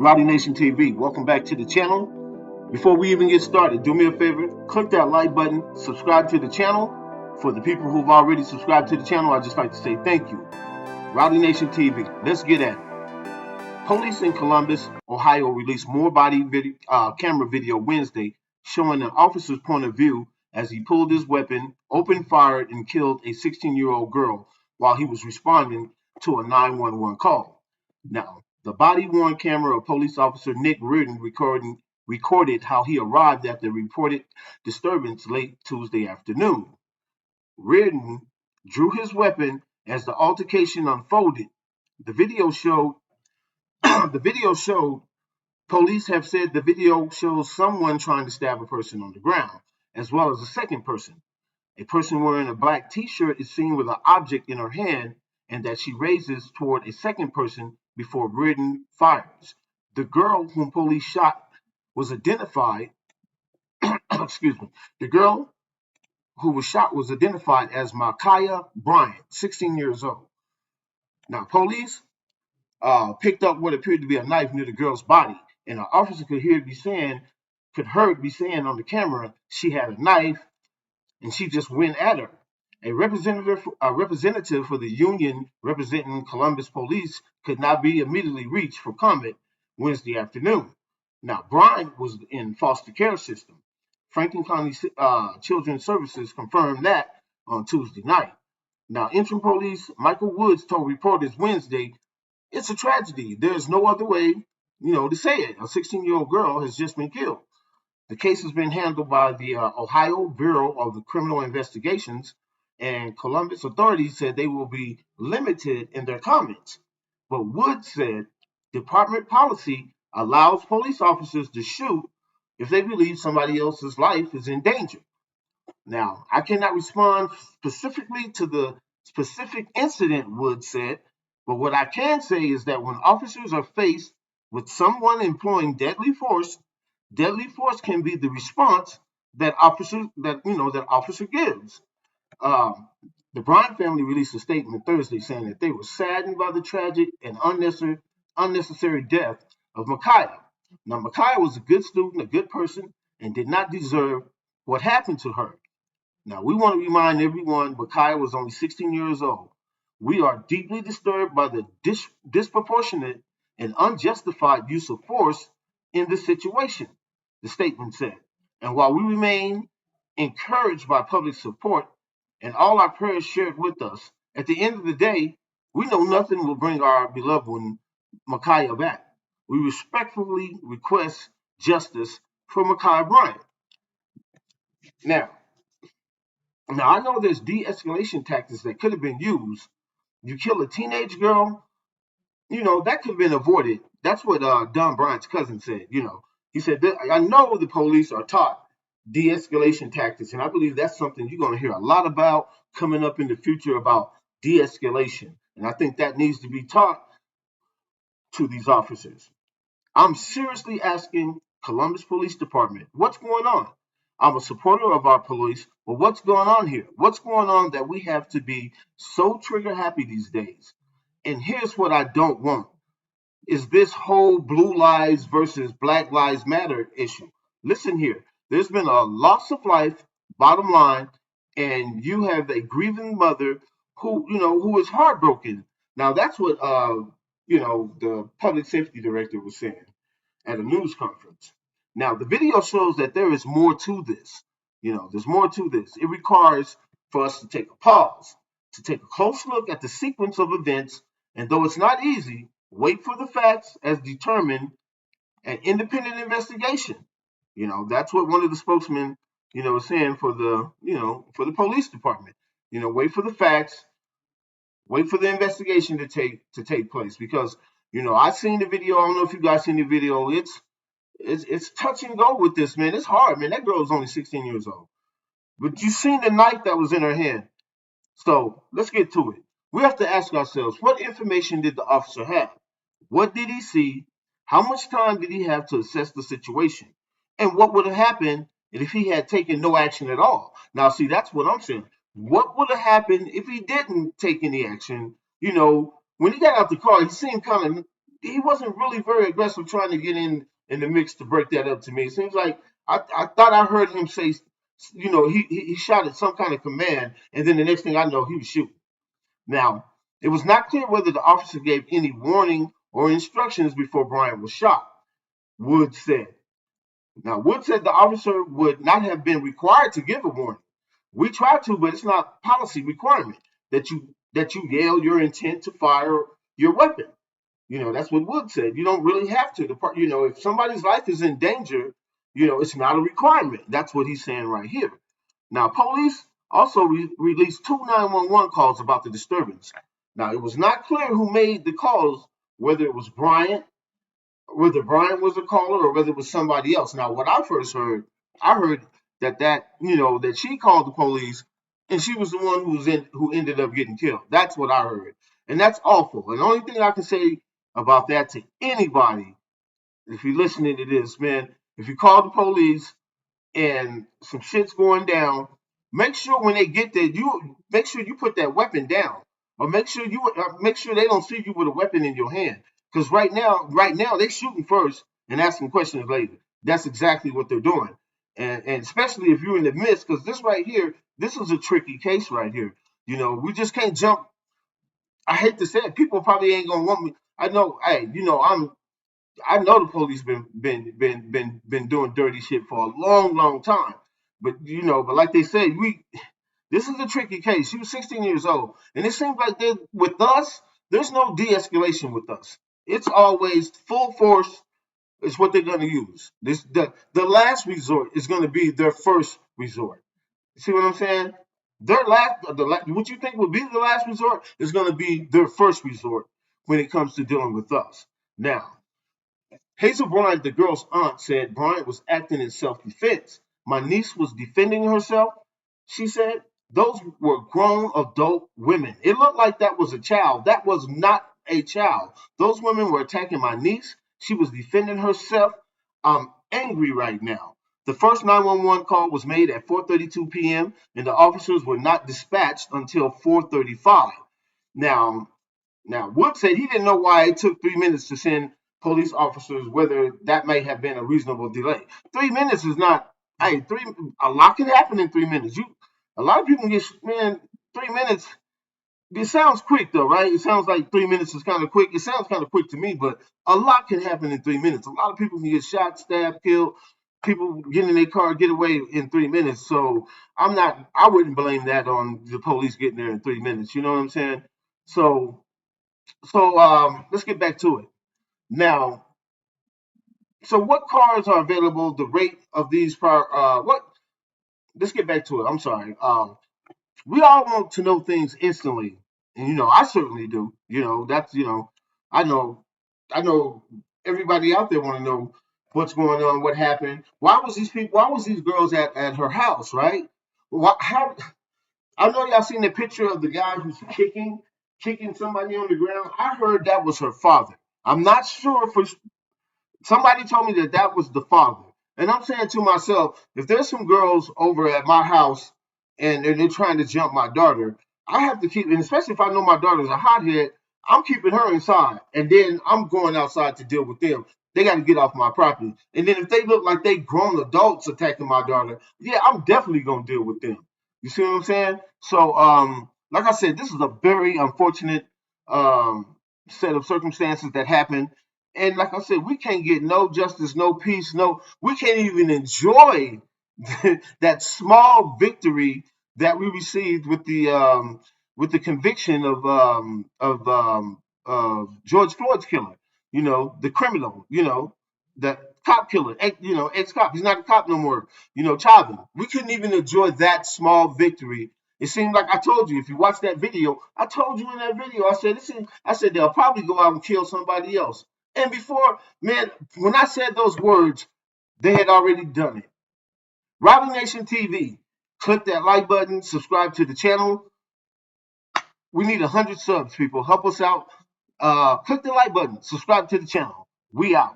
Rowdy Nation TV. Welcome back to the channel. Before we even get started, do me a favor, click that like button, subscribe to the channel. For the people who've already subscribed to the channel, I'd just like to say thank you. Rowdy Nation TV, let's get at it. Police in Columbus, Ohio released more body camera video Wednesday showing an officer's point of view as he pulled his weapon, opened fire, and killed a 16-year-old girl while he was responding to a 911 call. Now, the body-worn camera of police officer Nick Reardon recorded how he arrived at the reported disturbance late Tuesday afternoon. Reardon drew his weapon as the altercation unfolded. The video showed police have said the video shows someone trying to stab a person on the ground, as well as a second person. A person wearing a black t-shirt is seen with an object in her hand and that she raises toward a second person before Reardon fires. The girl whom police shot was identified, excuse me, the girl who was shot was identified as Ma'Khia Bryant, 16 years old. Now, police picked up what appeared to be a knife near the girl's body, and an officer could hear it be saying on the camera she had a knife, and she just went at her. A representative for the union representing Columbus Police could not be immediately reached for comment Wednesday afternoon. Now, Bryant was in foster care system. Franklin County Children's Services confirmed that on Tuesday night. Now, interim police Michael Woods told reporters Wednesday, "It's a tragedy. There's no other way, to say it. A 16-year-old girl has just been killed." The case has been handled by the Ohio Bureau of the Criminal Investigations, and Columbus authorities said they will be limited in their comments. But Woods said department policy allows police officers to shoot if they believe somebody else's life is in danger. Now, I cannot respond specifically to the specific incident, Woods said, but what I can say is that when officers are faced with someone employing deadly force can be the response that officer gives. The Bryant family released a statement Thursday saying that they were saddened by the tragic and unnecessary death of Ma'Khia. Now, Ma'Khia was a good student, a good person, and did not deserve what happened to her. Now, we want to remind everyone Ma'Khia was only 16 years old. We are deeply disturbed by the disproportionate and unjustified use of force in this situation, the statement said. And while we remain encouraged by public support and all our prayers shared with us, at the end of the day, we know nothing will bring our beloved one, Ma'Khia, back. We respectfully request justice for Ma'Khia Bryant. Now, I know there's de-escalation tactics that could have been used. You kill a teenage girl, that could have been avoided. That's what Don Bryant's cousin said, He said, I know the police are taught de-escalation tactics, and I believe that's something you're going to hear a lot about coming up in the future about de-escalation. And I think that needs to be taught to these officers. I'm seriously asking Columbus Police Department, what's going on? I'm a supporter of our police, but what's going on here? What's going on that we have to be so trigger happy these days? And here's what I don't want, is this whole blue lives versus black lives matter issue. Listen here, there's been a loss of life, bottom line, and you have a grieving mother who is heartbroken. Now, that's what, the public safety director was saying at a news conference. Now, the video shows that there is more to this. There's more to this. It requires for us to take a pause, to take a close look at the sequence of events, and though it's not easy, wait for the facts as determined an independent investigation. That's what one of the spokesmen, is saying for the police department. Wait for the facts, wait for the investigation to take place, because I've seen the video. I don't know if you guys seen the video. It's touch and go with this, man. It's hard, man. That girl is only 16 years old, but you seen the knife that was in her hand. So let's get to it. We have to ask ourselves, what information did the officer have? What did he see? How much time did he have to assess the situation? And what would have happened if he had taken no action at all? Now, see, that's what I'm saying. What would have happened if he didn't take any action? When he got out the car, he seemed kind of he wasn't really very aggressive trying to get in the mix to break that up to me. It seems like I thought I heard him say, he shouted some kind of command, and then the next thing I know, he was shooting. Now, it was not clear whether the officer gave any warning or instructions before Bryant was shot, Wood said. Now, Wood said the officer would not have been required to give a warning. We tried to, but it's not policy requirement that you yell your intent to fire your weapon. That's what Wood said. You don't really have to. If somebody's life is in danger, it's not a requirement. That's what he's saying right here. Now, police also released two 911 calls about the disturbance. Now, it was not clear who made the calls, whether it was was a caller or whether it was somebody else. Now, what I first heard, I heard that she called the police and she was the one who ended up getting killed. That's what I heard, and that's awful. And the only thing I can say about that to anybody, if you're listening to this, man, if you call the police and some shit's going down, make sure when they get there, you make sure you put that weapon down, or make sure they don't see you with a weapon in your hand. Because right now they shooting first and asking questions later. That's exactly what they're doing, and especially if you're in the midst, because this right here, this is a tricky case right here. We just can't jump. I hate to say it, people probably ain't gonna want me. I know, hey, I know the police been doing dirty shit for a long, long time. But like they say, this is a tricky case. She was 16 years old, and it seems like with us, there's no de-escalation with us. It's always full force is what they're going to use. The last resort is going to be their first resort. See what I'm saying? What you think would be the last resort is going to be their first resort when it comes to dealing with us. Now, Hazel Bryant, the girl's aunt, said Bryant was acting in self-defense. My niece was defending herself, she said. Those were grown adult women. It looked like that was a child. That was not a child. Those women were attacking my niece. She was defending herself. I'm angry right now. The first 911 call was made at 4:32 p.m. and the officers were not dispatched until 4:35. Now, Wood said he didn't know why it took 3 minutes to send police officers, whether that may have been a reasonable delay. 3 minutes is not. Hey, a lot can happen in 3 minutes. A lot of people get, man, 3 minutes. It sounds quick though, right? It sounds like 3 minutes is kind of quick. It sounds kind of quick to me, but a lot can happen in 3 minutes. A lot of people can get shot, stabbed, killed. People get in their car, get away in 3 minutes. So I wouldn't blame that on the police getting there in 3 minutes. You know what I'm saying? So let's get back to it. Now, so what cars are available? The rate of these what? Let's get back to it. I'm sorry. We all want to know things instantly, and I certainly do. That's I know, I know everybody out there want to know what's going on, what happened. Why was these people? Why was these girls at her house, right? How? I know y'all seen the picture of the guy who's kicking somebody on the ground. I heard that was her father. I'm not sure for somebody told me that was the father. And I'm saying to myself, if there's some girls over at my house and they're trying to jump my daughter, I have to keep, and especially if I know my daughter's a hothead, I'm keeping her inside. And then I'm going outside to deal with them. They got to get off my property. And then if they look like they grown adults attacking my daughter, yeah, I'm definitely going to deal with them. You see what I'm saying? So, like I said, this is a very unfortunate set of circumstances that happened. And like I said, we can't get no justice, no peace, we can't even enjoy that small victory that we received with the conviction of George Floyd's killer. The criminal. The cop killer. Ex-cop. He's not a cop no more. Chauvin. We couldn't even enjoy that small victory. It seemed like I told you. If you watch that video, I told you in that video. I said they'll probably go out and kill somebody else. And before, man, when I said those words, they had already done it. Robin Nation TV. Click that like button, subscribe to the channel. We need 100 subs, people. Help us out. Click the like button, subscribe to the channel. We out.